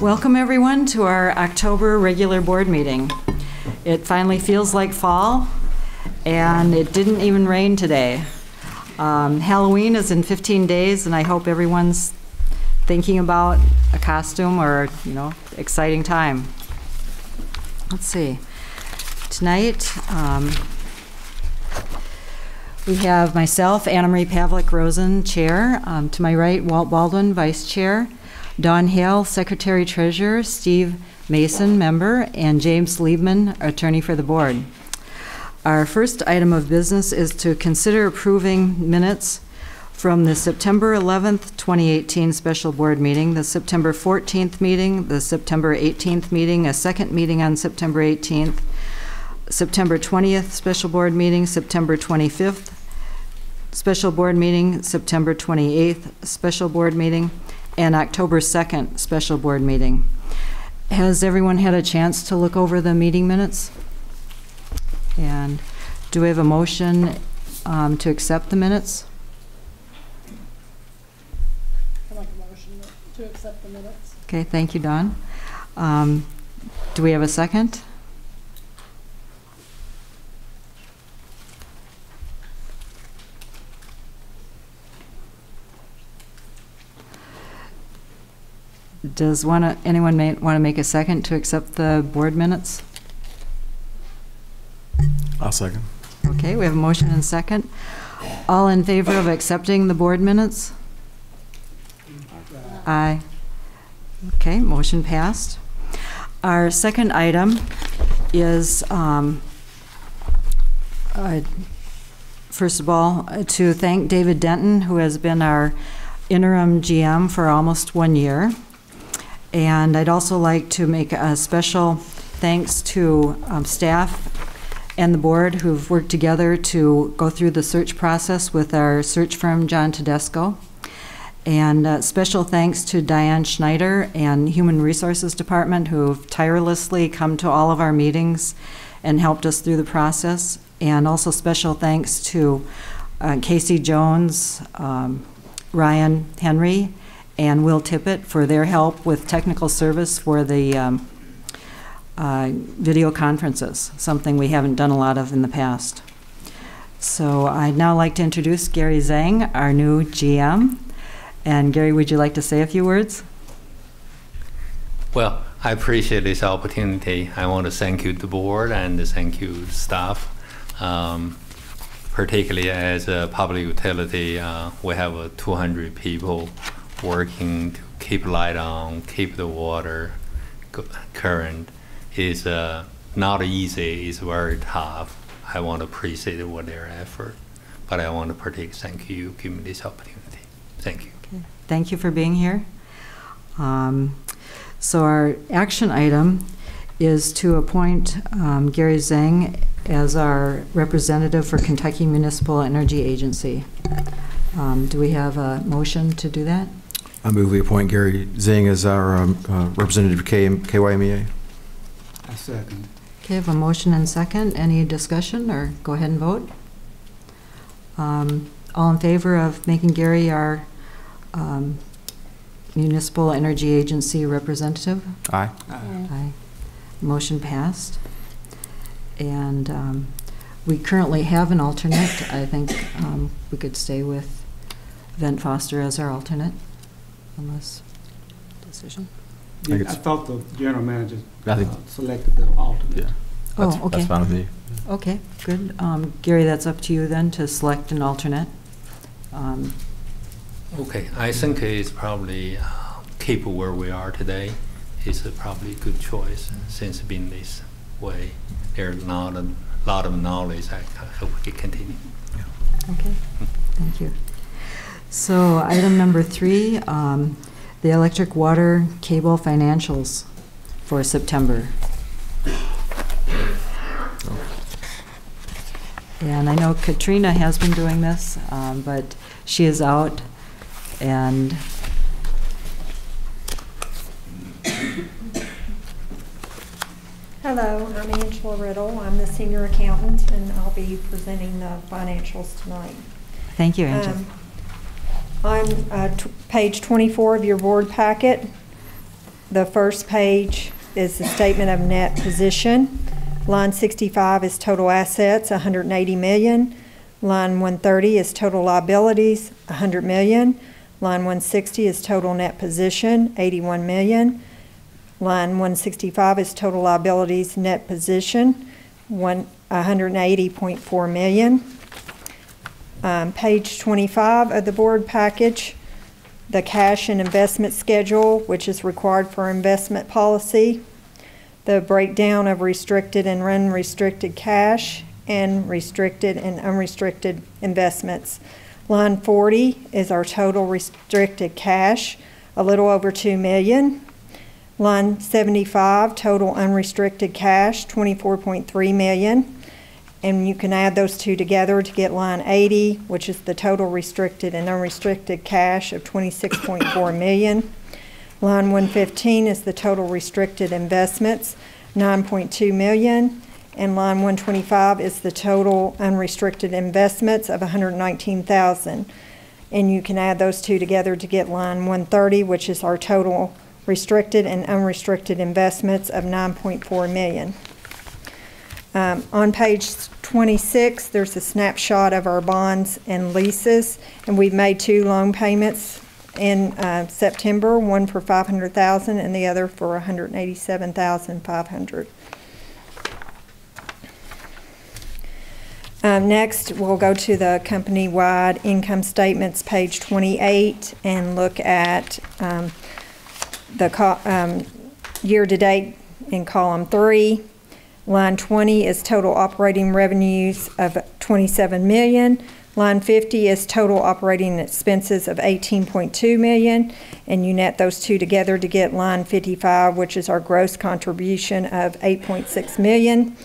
Welcome everyone to our October regular board meeting. It finally feels like fall, and it didn't even rain today. Halloween is in 15 days, and I hope everyone's thinking about a costume or, exciting time. Let's see. Tonight, we have myself, Anna Marie Pavlik-Rosen, Chair. To my right, Walt Baldwin, Vice Chair. Dawn Hale, Secretary Treasurer. Steve Mason, Member. And James Liebman, Attorney for the Board. Our first item of business is to consider approving minutes from the September 11th, 2018 special board meeting, the September 14th meeting, the September 18th meeting, a second meeting on September 18th, September 20th special board meeting, September 25th special board meeting, September 28th special board meeting, and October 2nd special board meeting. Has everyone had a chance to look over the meeting minutes? And do we have a motion to accept the minutes? I'd like a motion to accept the minutes. Okay, thank you, Dawn. Do we have a second? Does anyone want to make a second to accept the board minutes? I'll second. Okay, we have a motion and a second. All in favor of accepting the board minutes? Aye. Okay, motion passed. Our second item is, first of all, to thank David Denton, who has been our interim GM for almost 1 year. And I'd also like to make a special thanks to staff and the board who've worked together to go through the search process with our search firm, John Tedesco. And special thanks to Diane Schneider and Human Resources Department, who've tirelessly come to all of our meetings and helped us through the process. And also special thanks to Casey Jones, Ryan Henry, and Will Tippett for their help with technical service for the video conferences, something we haven't done a lot of in the past. So I'd now like to introduce Gary Zheng, our new GM. And Gary, would you like to say a few words? Well, I appreciate this opportunity. I want to thank you, the board, and thank you, staff. Particularly as a public utility, we have 200 people working to keep light on, keep the water current. Is not easy, it's very tough. I want to appreciate what their effort, but I want to particularly thank you for giving me this opportunity. Thank you. Okay. Thank you for being here. So our action item is to appoint Gary Zheng as our representative for Kentucky Municipal Energy Agency. Do we have a motion to do that? I move we appoint Gary Zheng as our representative for KyMEA. I second. Okay, I have a motion and second. Any discussion, or go ahead and vote? All in favor of making Gary our Municipal Energy Agency representative? Aye. Aye. Motion passed. And we currently have an alternate. I think we could stay with Vent Foster as our alternate, unless decision. Yeah, I thought the general manager selected the alternate. Yeah. Oh, okay. That's fine with me. Okay, good. Gary, that's up to you then to select an alternate. Okay, I think it's probably keep where we are today. It's probably a good choice since being this way. There's not a lot of knowledge. I hope we can continue. Yeah. Okay, thank you. So item number 3, the electric water cable financials for September. And I know Katrina has been doing this, but she is out, and hello, I'm Angela Riddle. I'm the senior accountant, and I'll be presenting the financials tonight. Thank you, Angela. On page 24 of your board packet, The first page is the statement of net position. Line 65 is total assets, 180 million. Line 130 is total liabilities, 100 million. Line 160 is total net position, 81 million. Line 165 is total liabilities net position, 180.4 million. Page 25 of the board package, the cash and investment schedule, which is required for investment policy, the breakdown of restricted and unrestricted cash, and restricted and unrestricted investments. Line 40 is our total restricted cash, a little over 2 million. Line 75, total unrestricted cash, 24.3 million. And you can add those two together to get line 80, which is the total restricted and unrestricted cash of 26.4 million. Line 115 is the total restricted investments, 9.2 million. And line 125 is the total unrestricted investments of 119,000. And you can add those two together to get line 130, which is our total restricted and unrestricted investments of 9.4 million. On page 26, there's a snapshot of our bonds and leases, and we've made 2 loan payments in September, one for 500,000 and the other for 187,500. Next, we'll go to the company-wide income statements, page 28, and look at the year-to-date in column 3. Line 20 is total operating revenues of 27 million. Line 50 is total operating expenses of 18.2 million, and you net those two together to get line 55, which is our gross contribution of 8.6 million.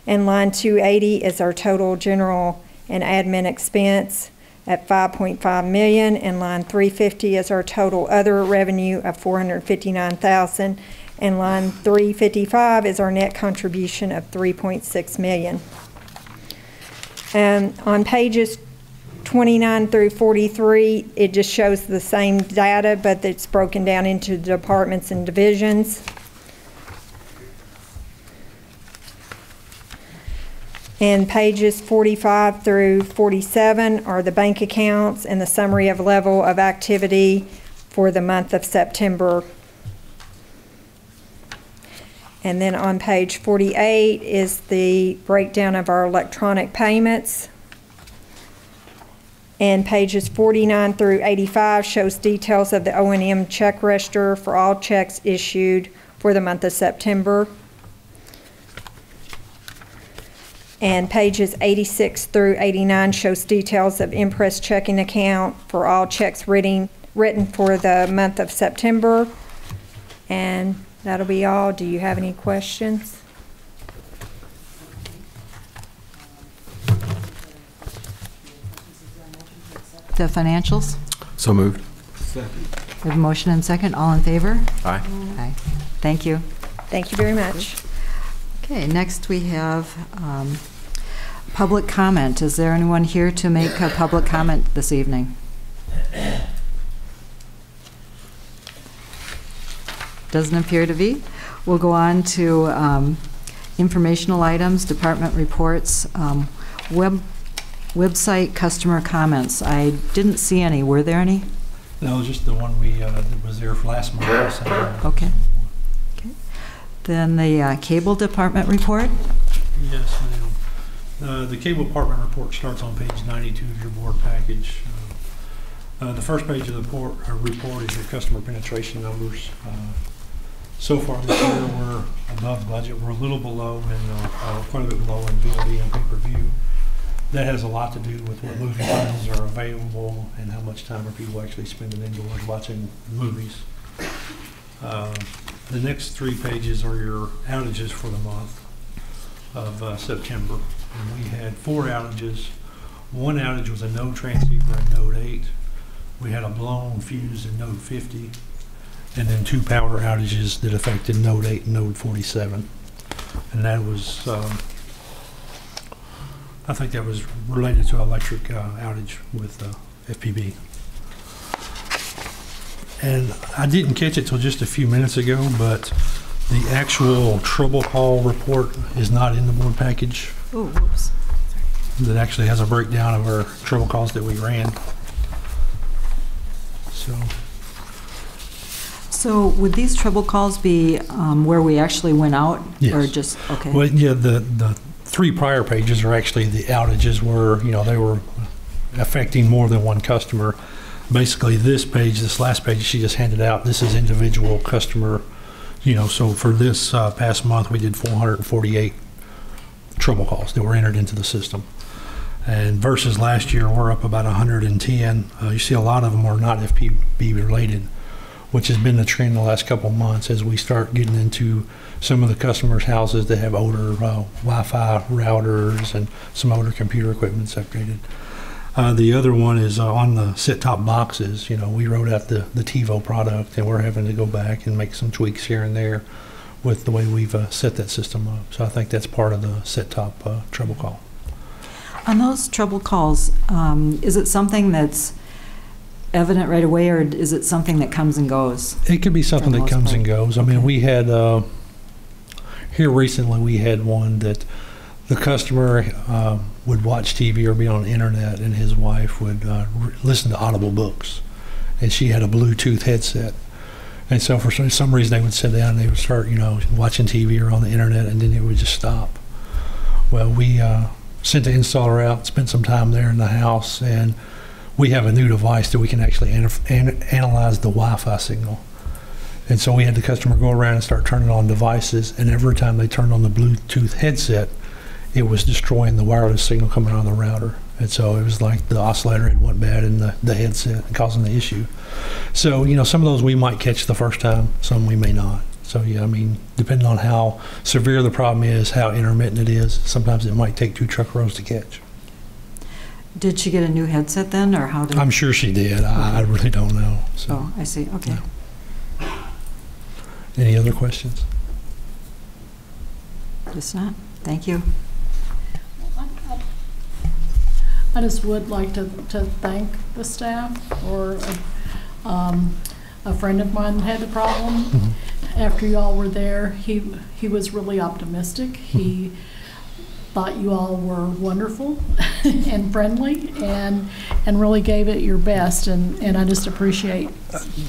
And line 280 is our total general and admin expense at 5.5 million, and line 350 is our total other revenue of 459,000, and line 355 is our net contribution of 3.6 million. And on pages 29 through 43, it just shows the same data, but it's broken down into departments and divisions. And pages 45 through 47 are the bank accounts and the summary of level of activity for the month of September. And then on page 48 is the breakdown of our electronic payments. And pages 49 through 85 shows details of the O&M check register for all checks issued for the month of September. And pages 86 through 89 shows details of Impress checking account for all checks written for the month of September. And that'll be all. Do you have any questions? The financials? So moved. Second. We have a motion and second. All in favor? Aye. Aye. Thank you. Thank you very much. Okay, next we have public comment. Is there anyone here to make a public comment this evening? Doesn't appear to be. We'll go on to informational items, department reports, website customer comments. I didn't see any. Were there any? No, just the one that was there for last month. Okay. Okay. Then the cable department report. Yes, ma'am. The cable department report starts on page 92 of your board package. The first page of the report is your customer penetration numbers. So far this year, we're above budget. We're a little below and quite a bit below in VOD and pay-per-view. That has a lot to do with what movie funds are available and how much time are people actually spending indoors watching movies. The next 3 pages are your outages for the month of September. And we had 4 outages. One outage was a node transceiver in node 8. We had a blown fuse in node 50. And then 2 power outages that affected node 8 and node 47. And that was, I think that was related to electric outage with FPB. And I didn't catch it till just a few minutes ago, but the actual trouble call report is not in the board package. Oh, whoops. That actually has a breakdown of our trouble calls that we ran. So would these trouble calls be where we actually went out? Yes. Or just, okay. Well, yeah, the 3 prior pages are actually the outages where, they were affecting more than one customer. Basically, this last page she just handed out, this is individual customer, so for this past month, we did 448 trouble calls that were entered into the system. And versus last year, we're up about 110. You see a lot of them are not FPB related, which has been the trend the last couple of months as we start getting into some of the customers' houses that have older Wi-Fi routers and some older computer equipment that's upgraded. The other one is on the set-top boxes. We wrote out the TiVo product, and we're having to go back and make some tweaks here and there with the way we've set that system up. So I think that's part of the set-top trouble call. On those trouble calls, is it something that's evident right away, or is it something that comes and goes? It could be something that comes and goes. I mean, we had, here recently, we had one that the customer would watch TV or be on the internet, and his wife would listen to audible books, and she had a Bluetooth headset. And so for some reason, they would sit down and they would start, watching TV or on the internet, and then it would just stop. Well, we sent the installer out, spent some time there in the house, and we have a new device that we can actually analyze the Wi-Fi signal. And so we had the customer go around and start turning on devices, and every time they turned on the Bluetooth headset, it was destroying the wireless signal coming out of the router. And so it was like the oscillator had went bad in the headset and causing the issue. So, some of those we might catch the first time, some we may not. So, yeah, I mean, depending on how severe the problem is, how intermittent it is, sometimes it might take 2 truck rolls to catch. Did she get a new headset then, or how did? I'm sure she did. I really don't know. So. Oh, I see. Okay. Yeah. Any other questions? Just not. Thank you. I just would like to thank the staff, or a friend of mine had the problem. Mm-hmm. After you all were there, he was really optimistic. He thought you all were wonderful and friendly, and really gave it your best, and I just appreciate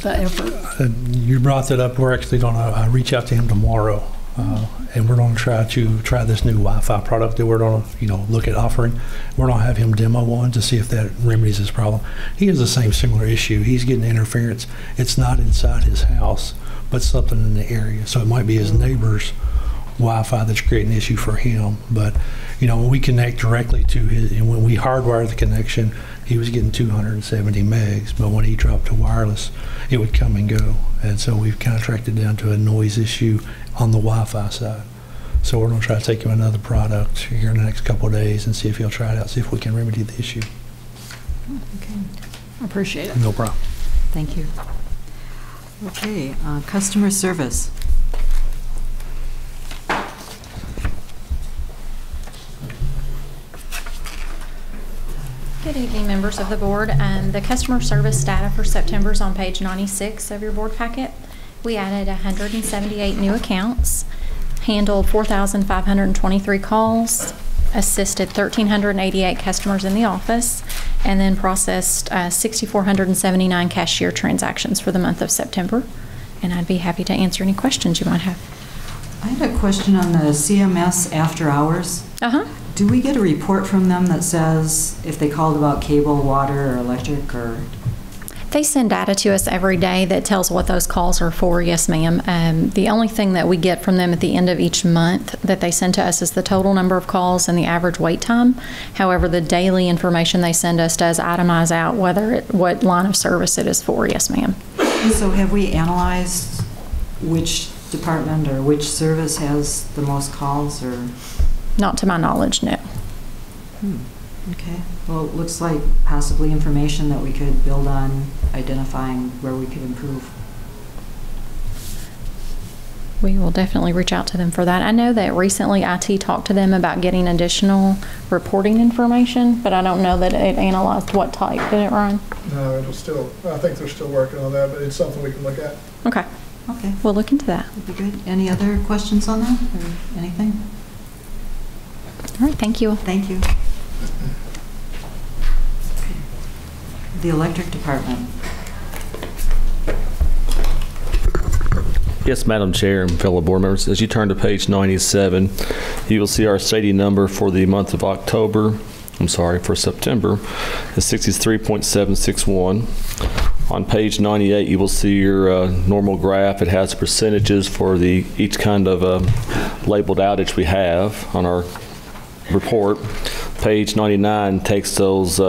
the effort. You brought that up. We're actually going to reach out to him tomorrow, and we're going to try this new Wi-Fi product that we're going to look at offering. We're going to have him demo one to see if that remedies his problem. He has the same similar issue. He's getting interference. It's not inside his house, but something in the area. So it might be his neighbor's Wi-Fi that's creating an issue for him. But when we connect directly to his, and when we hardwire the connection, he was getting 270 megs, but when he dropped to wireless, it would come and go. And so we've contracted down to a noise issue on the Wi-Fi side. So we're going to try to take him another product here in the next couple of days and see if he'll try it out, see if we can remedy the issue. Okay. I appreciate it. No problem. Thank you. Okay, customer service. Good evening, members of the board. The customer service data for September is on page 96 of your board packet. We added 178 new accounts, handled 4,523 calls, assisted 1,388 customers in the office, and then processed 6,479 cashier transactions for the month of September. And I'd be happy to answer any questions you might have. I had a question on the CMS after hours. Do we get a report from them that says if they called about cable, water, or electric, or? They send data to us every day that tells what those calls are for, yes ma'am. The only thing that we get from them at the end of each month that they send to us is the total number of calls and the average wait time. However, the daily information they send us does itemize out what line of service it is for, yes ma'am. So have we analyzed which department or which service has the most calls, or? Not to my knowledge, no. Okay. Well, it looks like possibly information that we could build on identifying where we could improve. We will definitely reach out to them for that. I know that recently IT talked to them about getting additional reporting information, but I don't know that it analyzed what type. Did it, Ryan? No, I think they're still working on that, but it's something we can look at. Okay. Okay, We'll look into that. would be good. Any other questions on that or anything? All right, thank you. Thank you. The electric department. Yes, Madam Chair and fellow board members, as you turn to page 97, you will see our SAIDI number for the month of for September is 63.761. On page 98, you will see your normal graph. It has percentages for each kind of labeled outage we have on our report. Page 99 takes those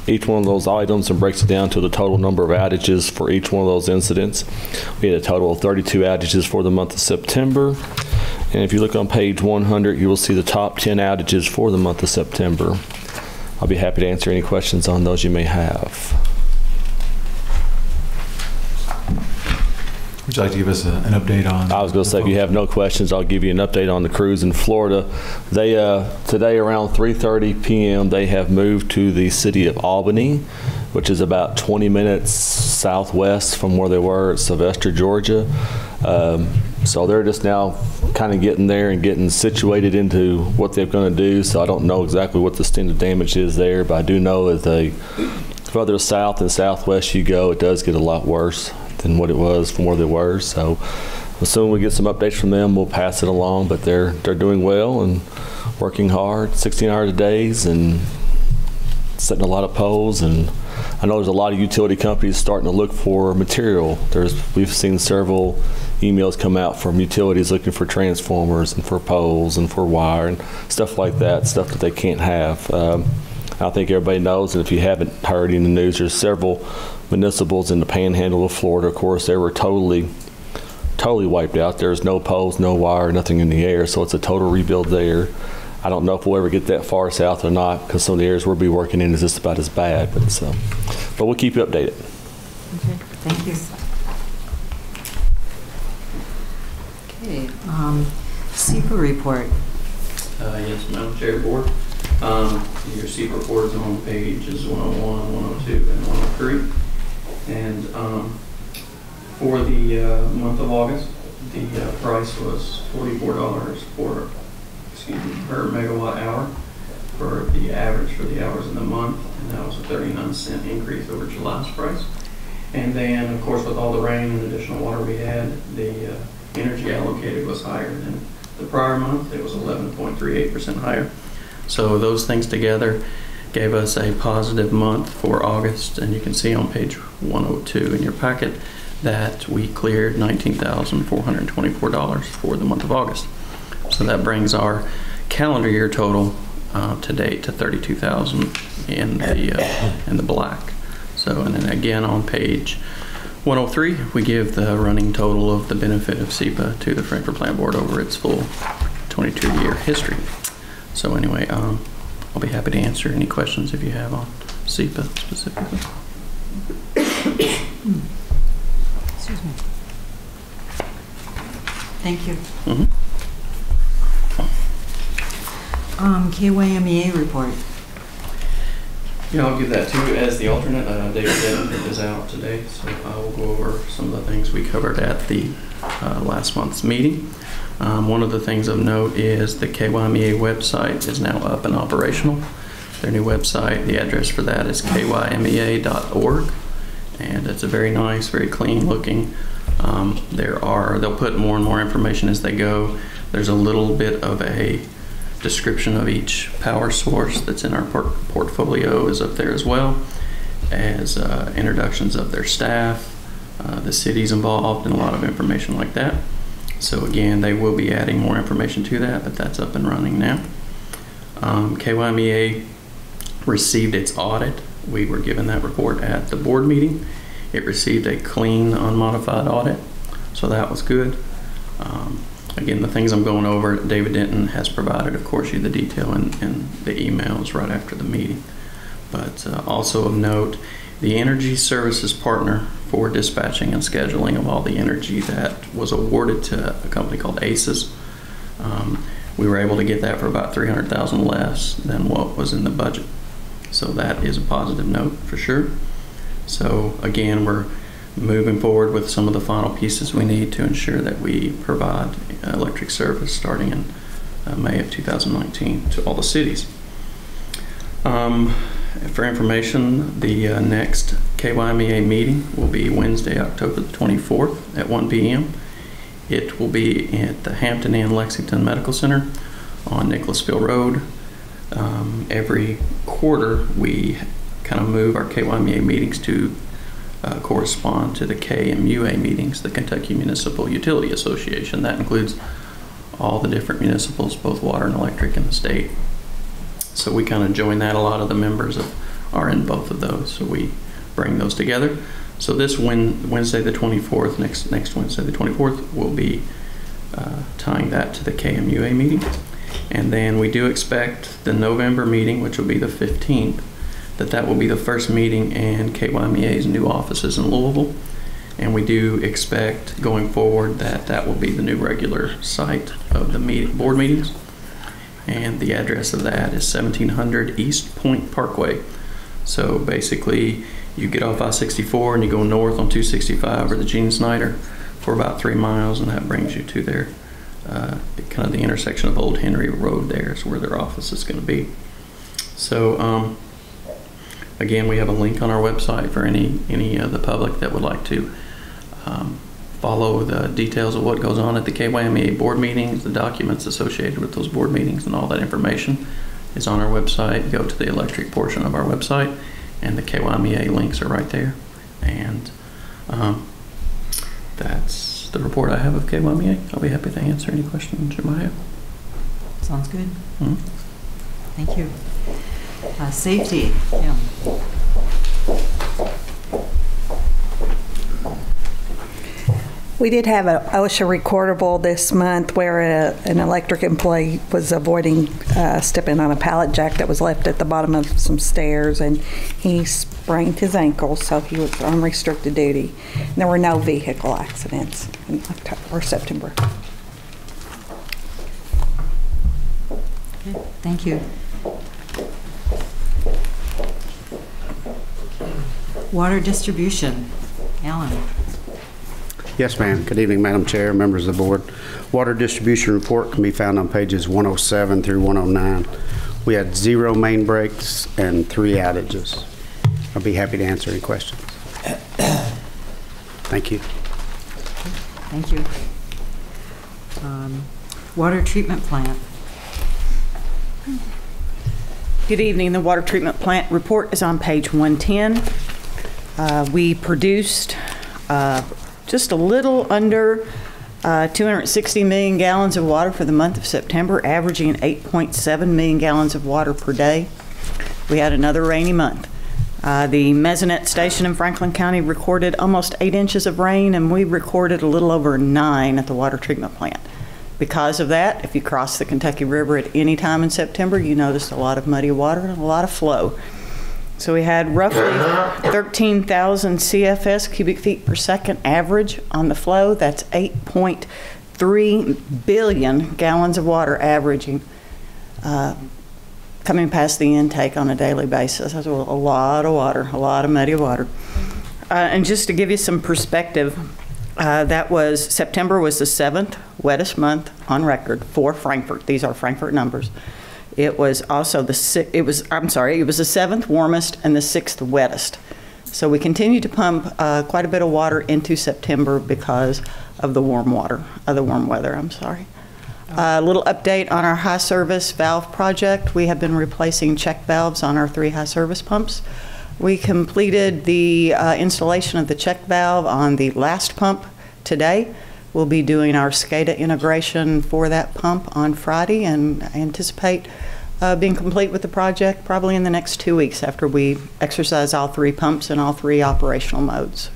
each one of those items and breaks it down to the total number of outages for each one of those incidents. We had a total of 32 outages for the month of September. And if you look on page 100, you will see the top 10 outages for the month of September. I'll be happy to answer any questions on those you may have. Would you like to give us an update on? I was going to say, if you have no questions, I'll give you an update on the crews in Florida. They today around 3:30 p.m. they have moved to the city of Albany, which is about 20 minutes southwest from where they were at Sylvester, Georgia. So they're just now kind of getting there and getting situated into what they're going to do. So I don't know exactly what the extent of damage is there, but I do know that the further south and southwest you go, it does get a lot worse than what it was from where they were. So as soon as we get some updates from them, we'll pass it along. But they're doing well and working hard, 16 hours a day, and setting a lot of poles. And I know there's a lot of utility companies starting to look for material. We've seen several emails come out from utilities looking for transformers and for poles and for wire and stuff like that, stuff that they can't have. I think everybody knows, and if you haven't heard in the news, there's several municipals in the panhandle of Florida. Of course, they were totally wiped out. There's no poles, no wire, nothing in the air, so it's a total rebuild there. I don't know if we'll ever get that far south or not, because some of the areas we'll be working in is just about as bad. But we'll keep you updated. Okay, thank you. Okay, SEPA report. Yes, Madam Chair, Board. Your SEPA report is on pages 101, 102, and 103. And for the month of August, the price was $44 per megawatt hour for the average for the hours in the month, and that was a 39-cent increase over July's price. And then, of course, with all the rain and additional water we had, the energy allocated was higher than the prior month. It was 11.38% higher. So those things together gave us a positive month for August, and you can see on page 102 in your packet that we cleared $19,424 for the month of August. So that brings our calendar year total to date to $32,000 in the black. So, and then again on page 103, we give the running total of the benefit of SEPA to the Frankfort Plant Board over its full 22-year history. So anyway, I'll be happy to answer any questions if you have on SEPA specifically. Excuse me. Thank you. KyMEA report. Yeah, I'll give that to you as the alternate. Dept is out today, so I will go over some of the things we covered at the last month's meeting. One of the things of note is the KyMEA website is now up and operational. Their new website, the address for that is kymea.org, and it's a very nice, very clean looking. They'll put more and more information as they go. There's a little bit of a description of each power source that's in our portfolio is up there as well as introductions of their staff, the cities involved, and a lot of information like that. So again, they will be adding more information to that, but that's up and running now. KyMEA received its audit. We were given that report at the board meeting. It received a clean, unmodified audit, so that was good. Again, the things I'm going over, David Denton has provided, of course, you the detail in the emails right after the meeting. But also of note, the energy services partner for dispatching and scheduling of all the energy that was awarded to a company called ACES. We were able to get that for about $300,000 less than what was in the budget. So that is a positive note for sure. So again, we're moving forward with some of the final pieces we need to ensure that we provide electric service starting in May of 2019 to all the cities. For information, the next KyMEA meeting will be Wednesday, October the 24th at 1 p.m. It will be at the Hampton Inn Lexington Medical Center on Nicholasville Road. Every quarter, we kind of move our KyMEA meetings to correspond to the KMUA meetings, the Kentucky Municipal Utility Association. That includes all the different municipals, both water and electric in the state. So we kind of join that. A lot of the members are in both of those, so we bring those together. So this Wednesday the 24th, next Wednesday the 24th, we'll be tying that to the KMUA meeting. And then we do expect the November meeting, which will be the 15th, that will be the first meeting in KyMEA's new offices in Louisville. And we do expect going forward that will be the new regular site of the board meetings. And the address of that is 1700 East Point Parkway. So basically, you get off I-64 and you go north on 265 or the Gene Snyder for about 3 miles, and that brings you to their kind of the intersection of Old Henry Road. There is where their office is going to be. So again, we have a link on our website for any of the public that would like to follow the details of what goes on at the KyMEA board meetings, the documents associated with those board meetings, and all that information is on our website. Go to the electric portion of our website, and the KyMEA links are right there. And that's the report I have of KyMEA. I'll be happy to answer any questions you might have. Sounds good. Mm-hmm. Thank you. Safety. Yeah. We did have an OSHA recordable this month where an electric employee was avoiding stepping on a pallet jack that was left at the bottom of some stairs, and he sprained his ankle, so he was on restricted duty. And there were no vehicle accidents in October or September. Okay, thank you. Water distribution. Alan. Yes, ma'am. Good evening, Madam Chair, members of the board. Water distribution report can be found on pages 107 through 109. We had 0 main breaks and 3 outages. I'll be happy to answer any questions. Thank you. Thank you. Water treatment plant. Good evening. The water treatment plant report is on page 110. We produced just a little under 260 million gallons of water for the month of September, averaging 8.7 million gallons of water per day. We had another rainy month. The Mesonet station in Franklin County recorded almost 8 inches of rain, and we recorded a little over 9 at the water treatment plant. Because of that, if you cross the Kentucky River at any time in September, you noticed a lot of muddy water and a lot of flow. So we had roughly 13,000 CFS, cubic feet per second, average on the flow. That's 8.3 billion gallons of water averaging coming past the intake on a daily basis. That's a lot of water, a lot of muddy water. And just to give you some perspective, September was the 7th wettest month on record for Frankfort. These are Frankfort numbers. It was also the 7th warmest and the 6th wettest. So we continue to pump quite a bit of water into September because of the warm weather. A little update on our high service valve project. We have been replacing check valves on our 3 high service pumps. We completed the installation of the check valve on the last pump today. We'll be doing our SCADA integration for that pump on Friday, and anticipate being complete with the project probably in the next 2 weeks after we exercise all 3 pumps in all 3 operational modes.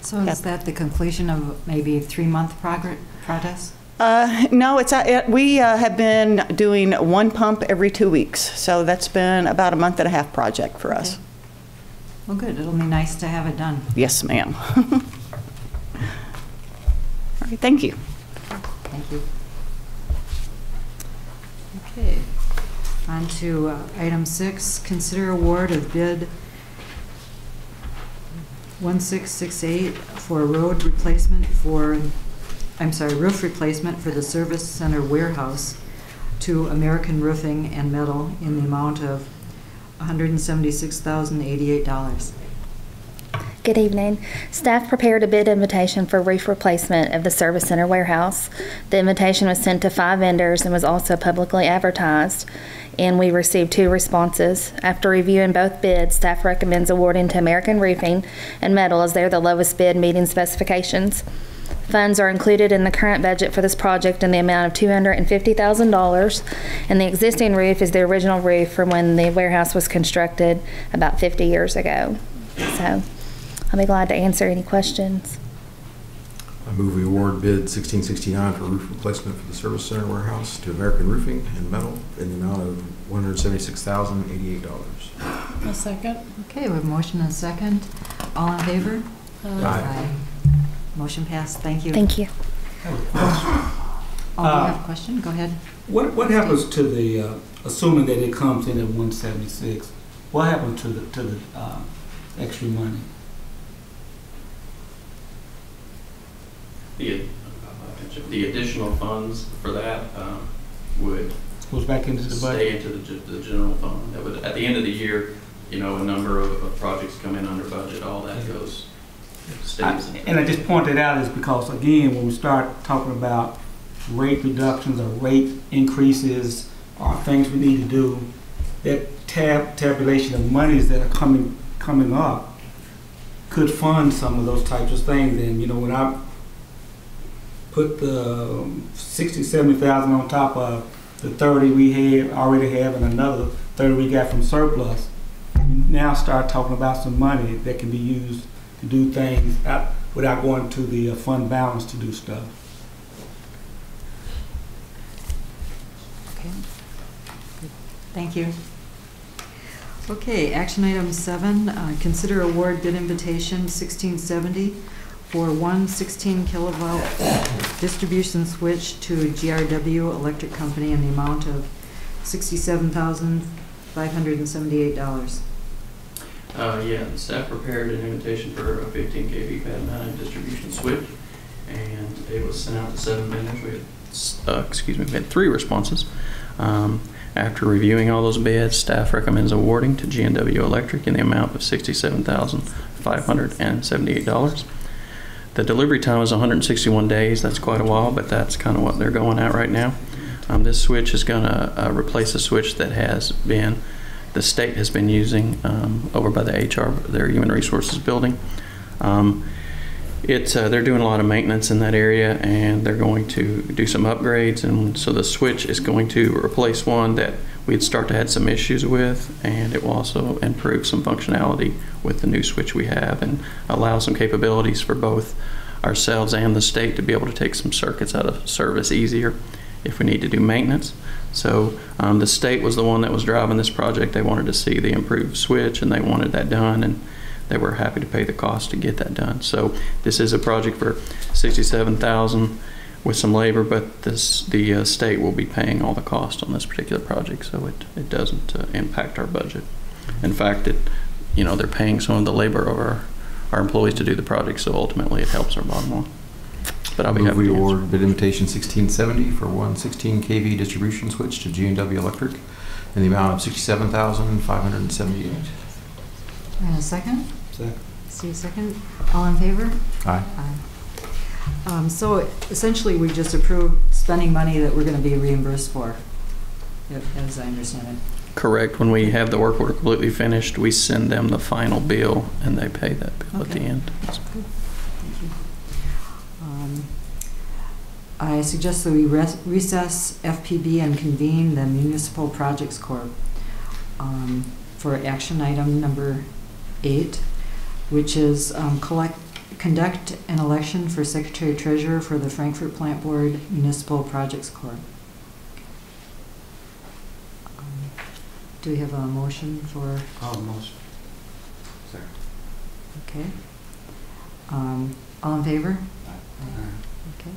So is that the conclusion of maybe a 3-month progress? No, we have been doing 1 pump every 2 weeks, so that's been about a 1.5 month project for us. Well, good. It'll be nice to have it done. Yes, ma'am. All right, thank you. Thank you. Okay, on to item 6, consider award of bid 1668 for road replacement for, roof replacement for the Service Center warehouse to American Roofing and Metal in the amount of $176,088. Good evening. Staff prepared a bid invitation for roof replacement of the Service Center warehouse. The invitation was sent to 5 vendors and was also publicly advertised, and we received 2 responses. After reviewing both bids, staff recommends awarding to American Roofing and Metal as they're the lowest bid meeting specifications. Funds are included in the current budget for this project in the amount of $250,000, and the existing roof is the original roof from when the warehouse was constructed about 50 years ago. So I'll be glad to answer any questions. I move we award bid 1669 for roof replacement for the Service Center warehouse to American Roofing and Metal in the amount of $176,088. A second. Okay, we have a motion and a second. All in favor? Aye. Motion passed. Thank you. Thank you. I have a question. Oh, you have a question? Go ahead. What happens to the, assuming that it comes in at 176, what happens to the extra money? The additional funds for that would goes back into the budget? Stay into the general fund. That would, at the end of the year, a number of projects come in under budget, all that goes, stays. And I just pointed out is because, again, when we start talking about rate reductions or rate increases or things we need to do, that tabulation of monies that are coming up could fund some of those types of things. And, when I put the 60, 70,000 on top of the 30 we already have and another 30 we got from surplus, now start talking about some money that can be used to do things without going to the fund balance to do stuff. Okay. Thank you. Okay, action item 7, consider award bid invitation 1670 for one 16 kilovolt distribution switch to GRW Electric Company in the amount of $67,578. Yeah, the staff prepared an invitation for a 15 kV pad mounted distribution switch, and it was sent out to 7 vendors. We had 3 responses. After reviewing all those bids, staff recommends awarding to GNW Electric in the amount of $67,578. The delivery time is 161 days. That's quite a while, but that's kind of what they're going at right now. This switch is going to replace a switch that the state has been using over by the their Human Resources building. They're doing a lot of maintenance in that area, and they're going to do some upgrades, and so the switch is going to replace one that we'd start to have some issues with, and it will also improve some functionality with the new switch we have and allow some capabilities for both ourselves and the state to be able to take some circuits out of service easier if we need to do maintenance. So the state was the one that was driving this project. They wanted to see the improved switch, and they wanted that done, and they were happy to pay the cost to get that done. So this is a project for $67,000 with some labor, but the state will be paying all the cost on this particular project, so it doesn't impact our budget. In fact, they're paying some of the labor of our employees to do the project, so ultimately it helps our bottom line. But I'll be happy to answer. We award bid invitation 1670 for one 16 kV distribution switch to GNW Electric in the amount of $67,578. And a second? Second. See a second. All in favor? Aye. Aye. So essentially, we just approved spending money that we're going to be reimbursed for, as I understand it. Correct. When we have the work order completely finished, we send them the final bill, and they pay that bill at the end. Good. Thank you. I suggest that we recess FPB and convene the Municipal Projects Corp. For action item number 8, which is conduct an election for Secretary Treasurer for the Frankfort Plant Board Municipal Projects Corp. Do we have a motion for? Motion. Second. Okay. All in favor? Aye. Okay.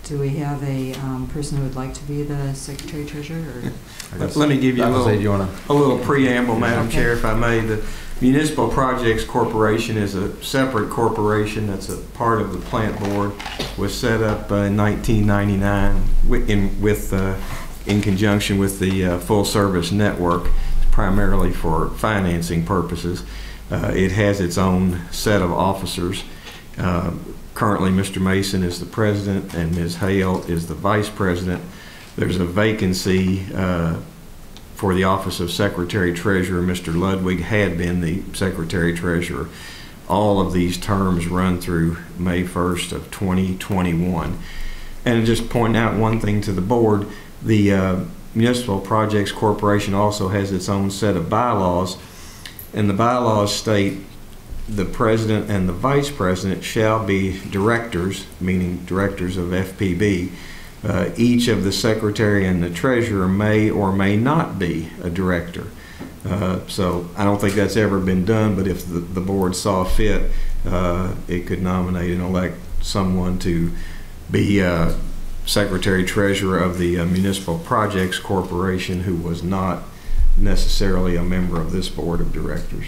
Do we have a person who would like to be the Secretary Treasurer? Let me give you a little preamble, Madam Chair, if I may. The Municipal Projects Corporation is a separate corporation that's a part of the Plant Board. Was set up in 1999 in conjunction with the Full Service Network, primarily for financing purposes. It has its own set of officers. Currently, Mr. Mason is the president and Ms. Hale is the vice president. There's a vacancy for the office of Secretary Treasurer. Mr. Ludwig had been the Secretary Treasurer. All of these terms run through May 1st of 2021. And just point out one thing to the board, the Municipal Projects Corporation also has its own set of bylaws, and the bylaws state the president and the vice president shall be directors, meaning directors of FPB. Each of the secretary and the treasurer may or may not be a director. So I don't think that's ever been done, but if the board saw fit, it could nominate and elect someone to be secretary treasurer of the Municipal Projects Corporation who was not necessarily a member of this board of directors.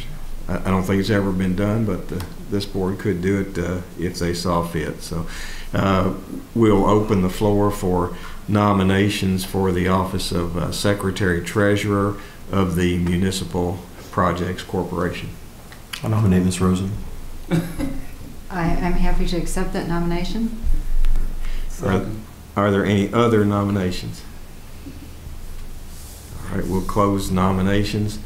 I don't think it's ever been done, but this board could do it if they saw fit. So we'll open the floor for nominations for the office of Secretary Treasurer of the Municipal Projects Corporation. I nominate Ms. Rosen. I'm happy to accept that nomination. Are there any other nominations? All right, we'll close nominations.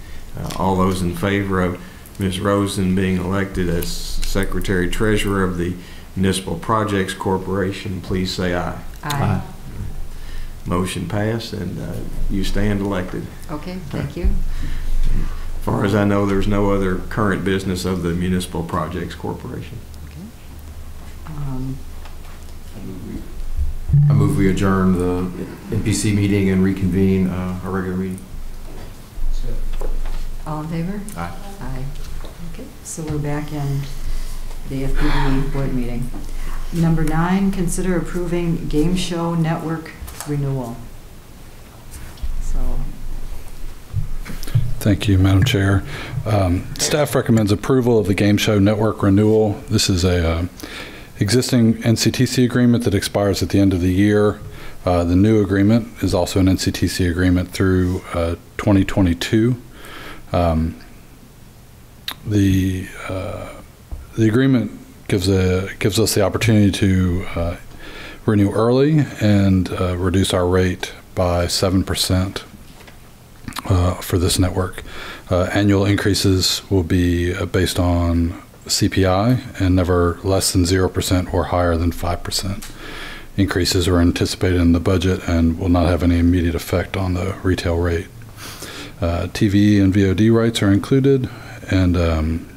All those in favor of Ms. Rosen being elected as Secretary Treasurer of the Municipal Projects Corporation, please say aye. Aye. Motion passed, and you stand elected. Okay, thank you. As far as I know, there's no other current business of the Municipal Projects Corporation. Okay. I move we adjourn the MPC meeting and reconvene our regular meeting. All in favor? Aye. Aye. Okay, so we're back in the FPB board meeting. Number 9, consider approving Game Show Network renewal. So. Thank you, Madam Chair. Staff recommends approval of the Game Show Network renewal. This is a existing NCTC agreement that expires at the end of the year. The new agreement is also an NCTC agreement through 2022. The agreement gives us the opportunity to renew early and reduce our rate by 7% for this network. Annual increases will be based on CPI and never less than 0% or higher than 5%. Increases are anticipated in the budget and will not have any immediate effect on the retail rate. TV and VOD rights are included, and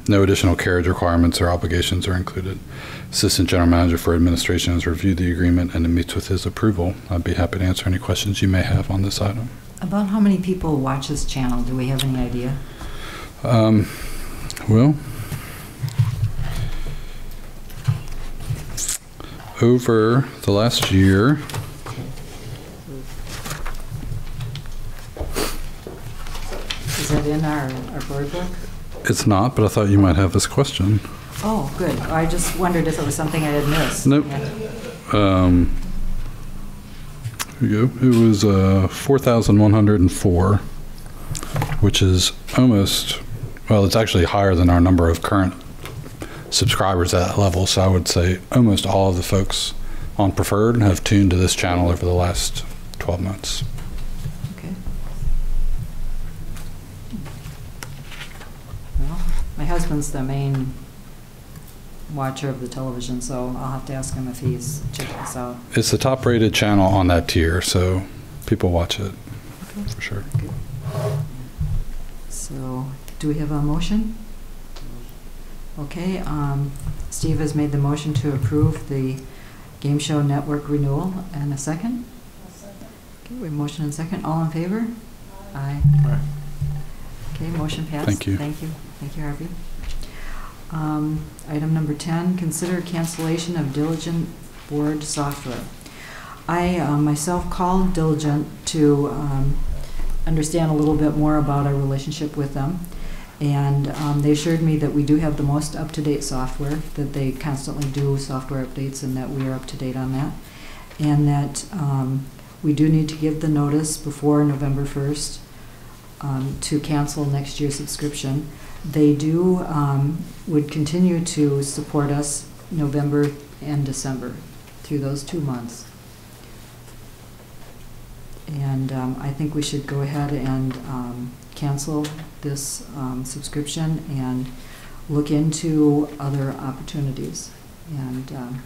no additional carriage requirements or obligations are included. Assistant General Manager for Administration has reviewed the agreement and it meets with his approval. I'd be happy to answer any questions you may have on this item. About how many people watch this channel? Do we have any idea? Well, over the last year, is that in our board book? It's not, but I thought you might have this question. Oh, good. I just wondered if it was something I had missed. Nope. Yeah. Here we go. It was 4,104, which is almost, well, it's actually higher than our number of current subscribers at that level. So I would say almost all of the folks on Preferred have tuned to this channel over the last 12 months. Okay. Well, my husband's the main watcher of the television, so I'll have to ask him if he's checked this out. It's the top rated channel on that tier, so people watch it for sure. Okay. So do we have a motion? Okay, Steve has made the motion to approve the Game Show Network renewal, and a second? I'll second. Okay, we have motion and second. All in favor? Aye. Aye. Okay, motion passed. Thank you. Thank you. Thank you, Harvey. Item number 10, consider cancellation of diligent board software. I myself called Diligent to understand a little bit more about our relationship with them. And they assured me that we do have the most up-to-date software, that they constantly do software updates and that we are up to date on that. And that we do need to give the notice before November 1st to cancel next year's subscription. They do would continue to support us November and December through those 2 months. And I think we should go ahead and cancel this subscription and look into other opportunities. And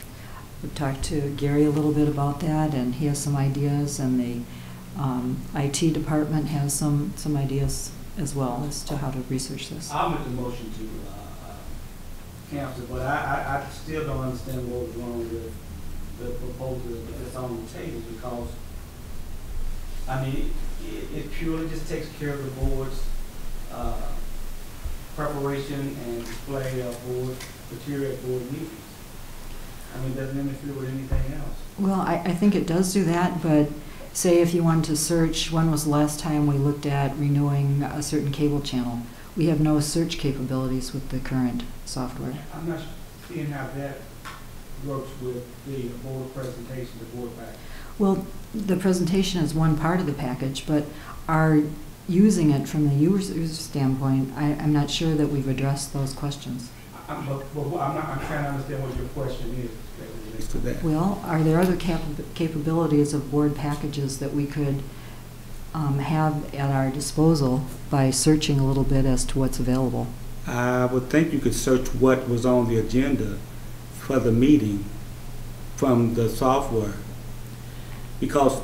we talked to Gary a little bit about that, and he has some ideas, and the IT department has some ideas as well as to how to research this. I'll make the motion to cancel, but I still don't understand what was wrong with the proposal that's on the table, because I mean, it purely just takes care of the board's preparation and display of board material at board meetings. I mean, it doesn't interfere with anything else. Well, I think it does do that, but say if you wanted to search, when was the last time we looked at renewing a certain cable channel? We have no search capabilities with the current software. I'm not seeing how that works with the board presentation, the board package. Well, the presentation is one part of the package, but our using it from the user standpoint, I'm not sure that we've addressed those questions. I'm trying to understand what your question is that relates to that. Well, are there other capabilities of board packages that we could have at our disposal by searching a little bit as to what's available? I would think you could search what was on the agenda for the meeting from the software. Because,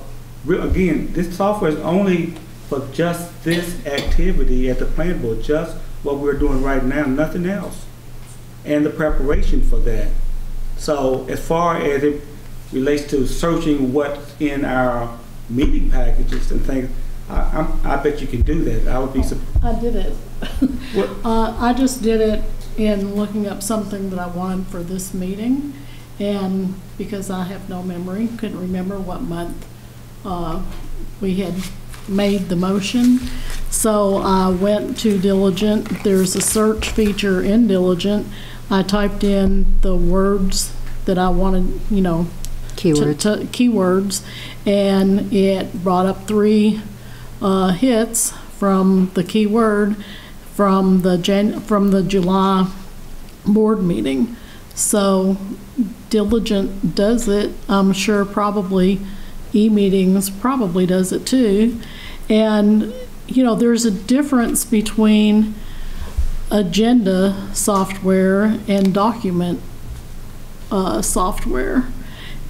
again, this software is only for just this activity at the planning board, just what we're doing right now, nothing else, and the preparation for that. So as far as it relates to searching what's in our meeting packages and things, I bet you can do that. I would be surprised. I did it. I just did it in looking up something that I wanted for this meeting. And because I have no memory, couldn't remember what month we had made the motion. So I went to Diligent. There's a search feature in Diligent. I typed in the words that I wanted, you know, keywords, and it brought up 3 hits from the keyword from the July board meeting. So Diligent does it. I'm sure probably e-meetings probably does it too. And you know, there's a difference between agenda software and document software.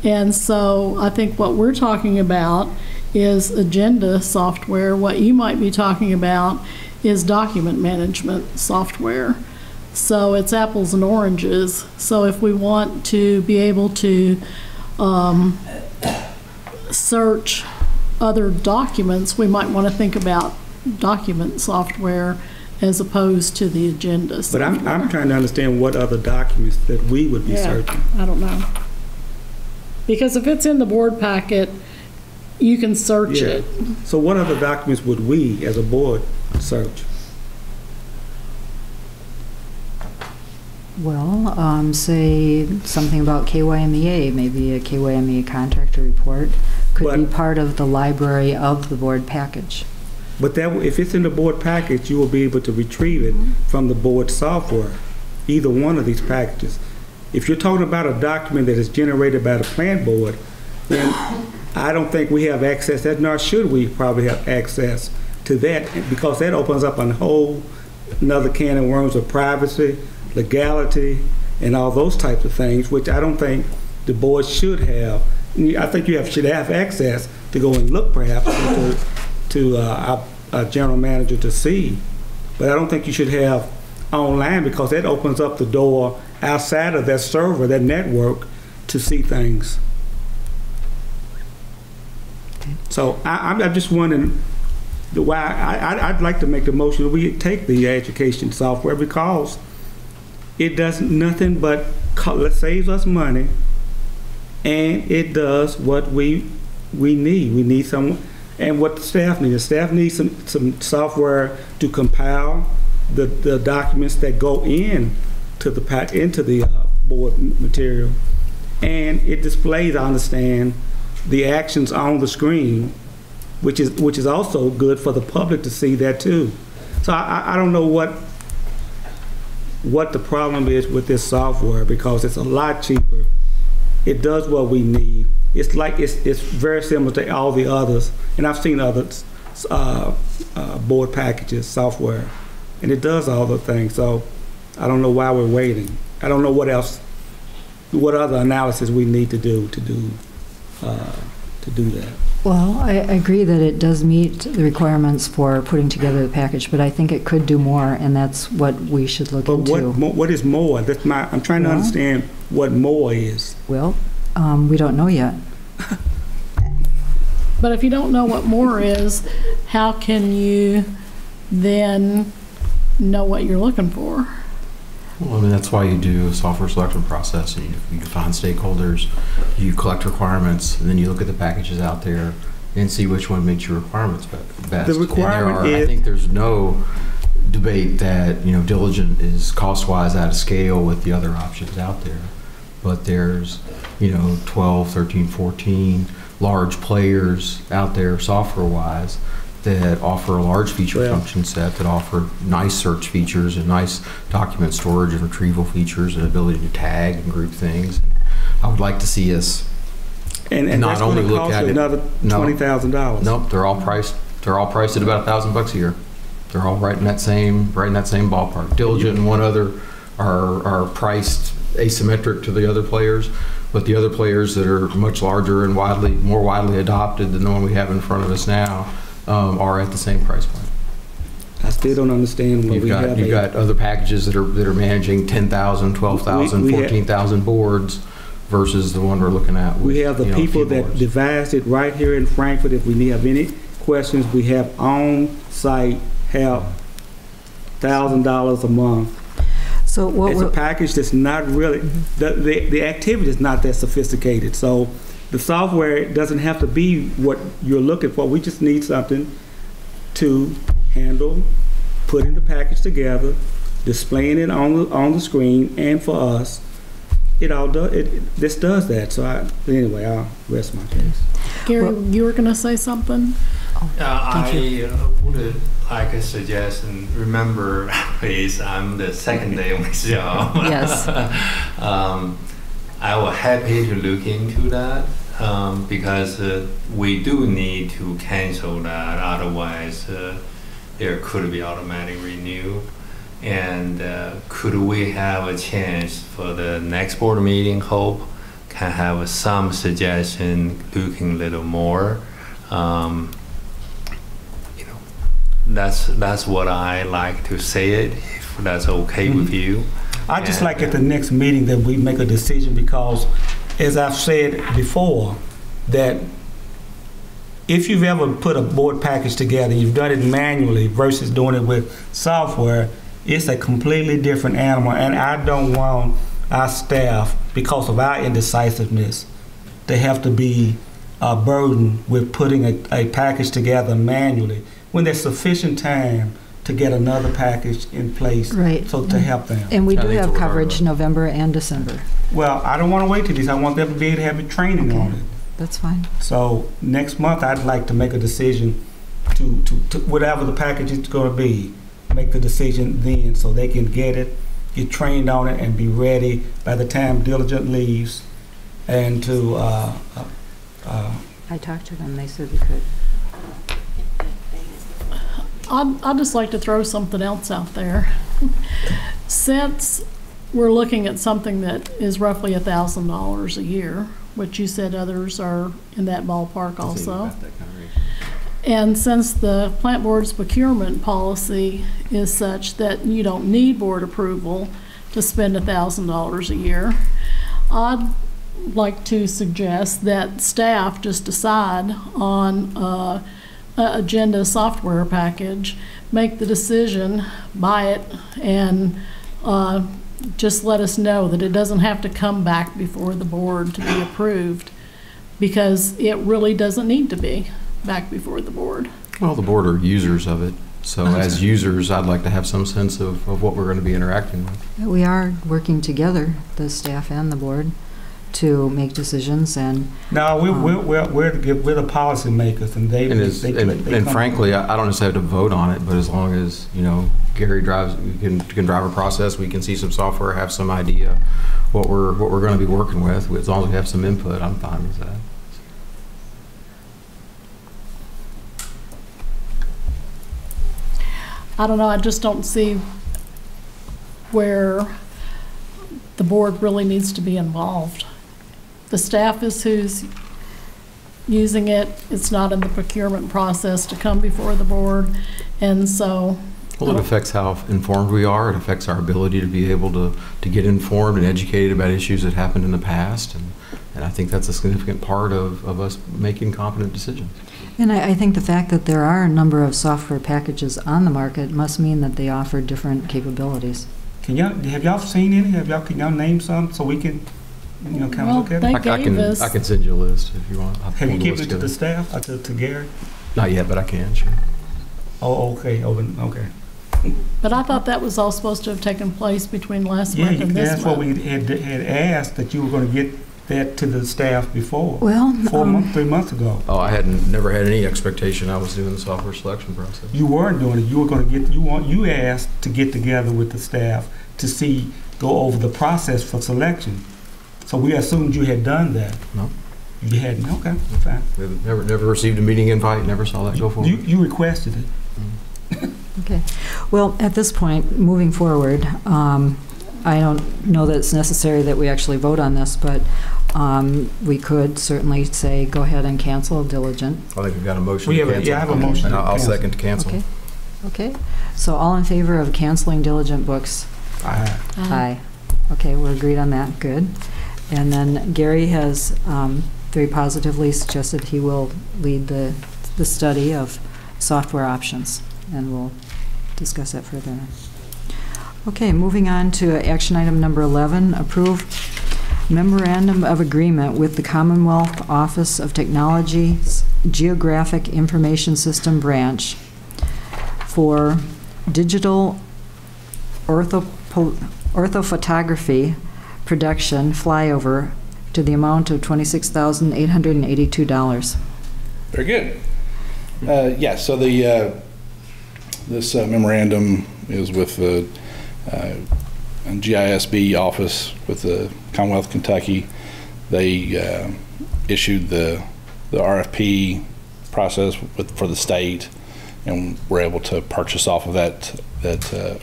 And so I think what we're talking about is agenda software. What you might be talking about is document management software. So it's apples and oranges. So if we want to be able to search other documents, we might want to think about document software as opposed to the agenda software. But I'm trying to understand what other documents that we would be searching. I don't know. Because if it's in the board packet, you can search it. So what other documents would we as a board search? Well, say something about KyMEA, maybe a KyMEA contractor report could be part of the library of the board package. But that, if it's in the board package, you will be able to retrieve it from the board software, either one of these packages. If you're talking about a document that is generated by the plan board, then I don't think we have access, that nor should we probably have access to that, because that opens up a whole another can of worms of privacy, legality, and all those types of things, which I don't think the board should have. I think you should have access to go and look perhaps to our general manager to see, but I don't think you should have online, because that opens up the door outside of that server, that network, to see things. So I'm just wondering why I'd like to make the motion that we take the education software, because it does nothing but saves us money and it does what we need. We need some, and what the staff needs. The staff needs some software to compile the documents that go into the board material, and it displays, I understand, the actions on the screen, which is also good for the public to see that too. So I don't know what the problem is with this software, because it's a lot cheaper. It does what we need. It's very similar to all the others, and I've seen other board packages, software, and it does all the things. So I don't know why we're waiting. I don't know what other analysis we need to do that. Well, I agree that it does meet the requirements for putting together the package, but I think it could do more, and that's what we should look into. What is more? I'm trying to understand what more is. Well, we don't know yet. But if you don't know what more is, how can you then know what you're looking for? Well, I mean, that's why you do a software selection process. You define stakeholders, you collect requirements, and then you look at the packages out there and see which one makes your requirements best. The requirement is, I think there's no debate that, Diligent is cost-wise out of scale with the other options out there. But there's, 12, 13, 14 large players out there software-wise that offer a large feature function set, that offer nice search features and nice document storage and retrieval features and ability to tag and group things. I would like to see us and not only look at it. Another $20,000. Nope, they're all priced at about $1,000 a year. They're all right in that same ballpark. Diligent and one other are priced asymmetric to the other players, but the other players that are much larger and more widely adopted than the one we have in front of us now are at the same price point. I still don't understand what You've got other packages that are managing 10,000, 12,000, 14,000 boards versus the one we're looking at. We have the people that devised it right here in Frankfort. If we have any questions, we have on-site help, $1,000 a month. So it's a package that's not really, the activity is not that sophisticated. So the software doesn't have to be what you're looking for. We just need something to handle putting the package together, displaying it on the screen, and for us, this does that. So anyway, I'll rest my case. Gary, you were going to say something? I would like to suggest, and remember, please, I'm the second day on this job. Yes. I was happy to look into that because we do need to cancel that. Otherwise, there could be automatic renew. And could we have a chance for the next board meeting? Hope can have some suggestion, looking a little more. That's what I like to say it. If that's okay with you. I just like at the next meeting that we make a decision, because, as I've said before, that if you've ever put a board package together, you've done it manually versus doing it with software, it's a completely different animal. And I don't want our staff, because of our indecisiveness, to have to be burdened with putting a package together manually when there's sufficient time to get another package in place, right, so to help them. And we do have coverage November and December. Well, I don't want to wait till this. I want them to be able to have a training on it. That's fine. So next month, I'd like to make a decision to whatever the package is going to be, make the decision then, so they can get trained on it, and be ready by the time Diligent leaves. And to I talked to them. They said we could. I'd just like to throw something else out there. Since we're looking at something that is roughly $1,000 a year, which you said others are in that ballpark also, and since the plant board's procurement policy is such that you don't need board approval to spend $1,000 a year, I'd like to suggest that staff just decide on agenda software package, make the decision, buy it, and just let us know that it doesn't have to come back before the board to be approved, because it really doesn't need to be back before the board. Well, the board are users of it. So as users, I'd like to have some sense of what we're going to be interacting with. We are working together, the staff and the board, to make decisions. And no, we're the policy makers, and they and frankly, I don't necessarily have to vote on it, but as long as Gary drives, can drive a process, we can see some software, have some idea what we're going to be working with. As long as we have some input, I'm fine with that. I don't know, I just don't see where the board really needs to be involved. The staff is who's using it. It's not in the procurement process to come before the board, and so... Well, it affects how informed we are. It affects our ability to be able to get informed and educated about issues that happened in the past, and I think that's a significant part of us making competent decisions. And I think the fact that there are a number of software packages on the market must mean that they offer different capabilities. Have y'all seen any? Can y'all name some so we can kind of look at it? I can send you a list if you want. Have you given it to the staff, to Gary? Not yet, but I can, sure. Oh, okay. Okay. But I thought that was all supposed to have taken place between last month and this month. Yeah, that's what we had asked, that you were going to get that to the staff before. Well, 3 months ago. Oh, I never had any expectation I was doing the software selection process. You weren't doing it. You were going to get. You asked to get together with the staff to go over the process for selection. So we assumed you had done that. No. You hadn't. Okay, fine. Never received a meeting invite. Never saw that go forward. You requested it. Okay. Well, at this point, moving forward, I don't know that it's necessary that we actually vote on this, but we could certainly say go ahead and cancel Diligent. I think we've got a motion to cancel. Yeah, I have a motion. I'll second to cancel. Okay. So all in favor of canceling Diligent Books? Aye. Aye. Okay, we're agreed on that. Good. And then Gary has very positively suggested he will lead the study of software options, and we'll discuss that further. Okay, moving on to action item number 11, approve Memorandum of Agreement with the Commonwealth Office of Technology's Geographic Information System Branch for digital orthophotography production Flyover to the amount of $26,882. Very good. Yeah, so this memorandum is with the GISB office with the Commonwealth Kentucky. They issued the RFP process for the state, and we're able to purchase off of that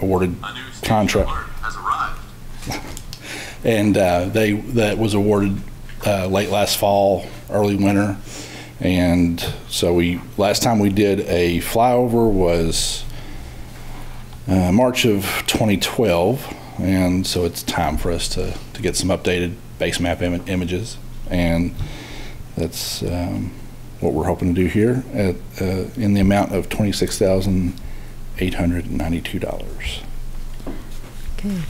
awarded contract. Has arrived. And that was awarded late last fall, early winter. And so last time we did a flyover was March of 2012, and so it's time for us to get some updated base map images, and that's what we're hoping to do here in the amount of $26,892. Okay.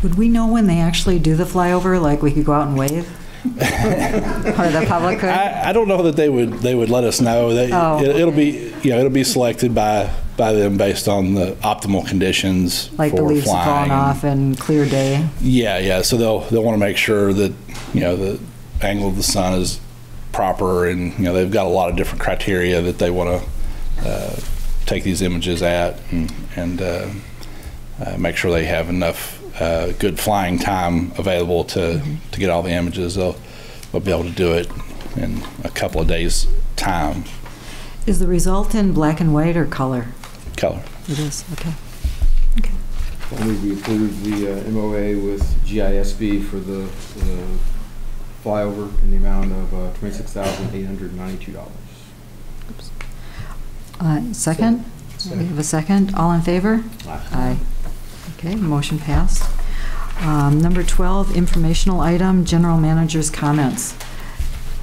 Would we know when they actually do the flyover? Like we could go out and wave? Or the public could? I don't know that they would let us know. It'll be selected by them based on the optimal conditions, like for the leaves flying. falling off and clear day. Yeah. So they'll want to make sure that the angle of the sun is proper, and they've got a lot of different criteria that they want to take these images at, and make sure they have enough good flying time available to get all the images. They'll be able to do it in a couple of days' time. Is the result in black and white or color? Color. It is, okay. I move we approve the MOA with GISB for the flyover in the amount of $26,892. Second? We have a second. All in favor? Aye. Okay, motion passed. Number 12, informational item, general manager's comments.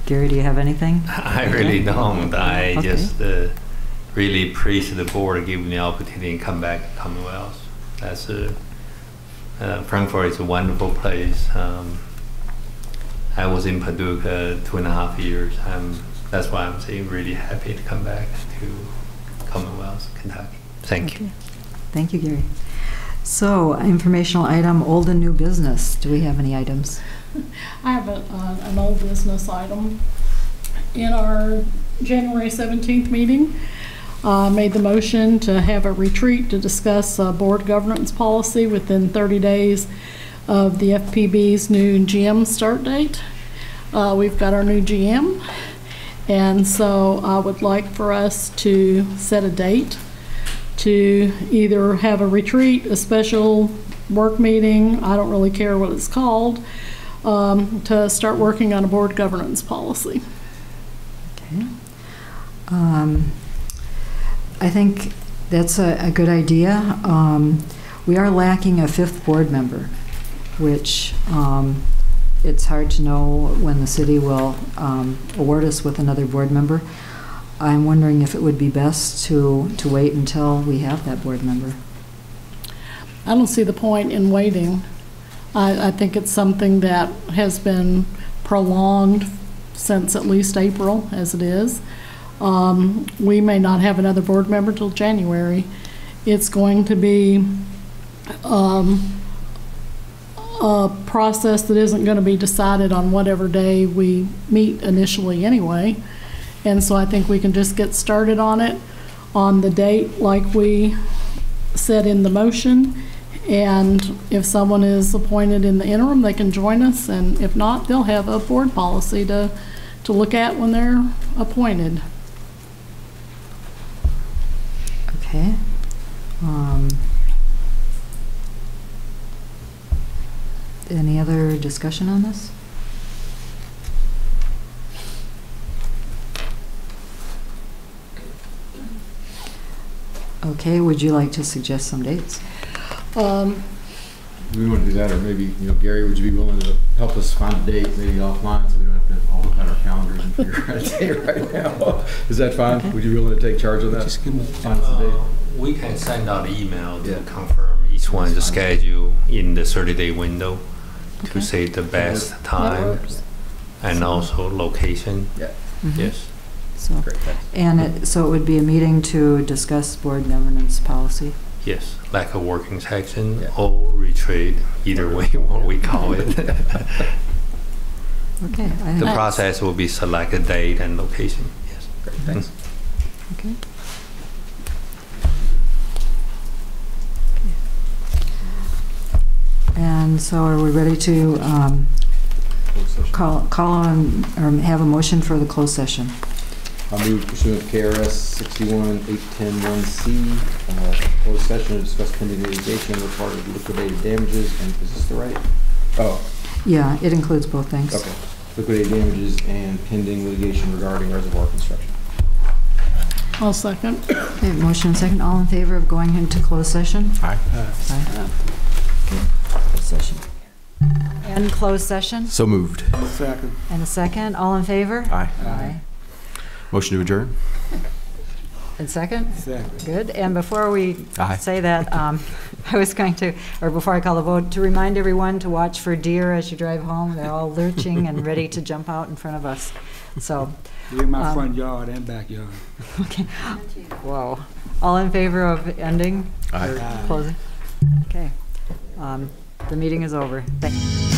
Gary, do you have anything? I really don't. I just really appreciate the board giving me the opportunity to come back to Commonwealth. That's Frankfort is a wonderful place. I was in Paducah 2.5 years. That's why I'm saying really happy to come back to Commonwealth, Kentucky. Thank you. Thank you, Gary. So, informational item, old and new business. Do we have any items? I have an old business item. In our January 17th meeting, made the motion to have a retreat to discuss board governance policy within 30 days of the FPB's new GM start date. We've got our new GM, and so I would like for us to set a date to either have a retreat, a special work meeting, I don't really care what it's called, to start working on a board governance policy. Okay. I think that's a good idea. We are lacking a 5th board member, which it's hard to know when the city will award us with another board member. I'm wondering if it would be best to wait until we have that board member. I don't see the point in waiting. I think it's something that has been prolonged since at least April, as it is. We may not have another board member till January. It's going to be a process that isn't going to be decided on whatever day we meet initially anyway. And so I think we can just get started on it on the date like we said in the motion. And if someone is appointed in the interim, they can join us. And if not, they'll have a board policy to look at when they're appointed. Okay. Any other discussion on this? Okay, would you like to suggest some dates? We want to do that, or maybe, Gary, would you be willing to help us find a date, maybe offline, so we don't have to all look at our calendars and figure out a date right now? Is that fine? Okay. Would you be willing to take charge of that? Just find us a date. We can send out an email to confirm each one's schedule in the 30-day window to say the best time and also location. Yeah. Mm-hmm. Yes. So, great, and so it would be a meeting to discuss board governance policy? Yes, like a working section or retreat, either way what we call it. Okay. The process will be select a date and location. Yes. Great, thanks. Okay. And so are we ready to call on or have a motion for the closed session? I'll move pursuant to KRS 61-810-1C, closed session to discuss pending litigation regarding liquidated damages, and is this the right? Oh. Yeah, it includes both things. Okay. Liquidated damages and pending litigation regarding reservoir construction. I'll second. Okay, motion and second. All in favor of going into closed session? Aye. Aye. Okay, closed session. And closed session? So moved. Second. And a second. All in favor? Aye. Aye. Motion to adjourn? And second? Second. Good. And before we Aye. say that, I was going to, or before I call the vote, to remind everyone to watch for deer as you drive home. They're all lurching and ready to jump out in front of us. So. In my front yard and backyard. Okay. Whoa. All in favor of ending? Aye. Or closing? Okay. The meeting is over. Thank you.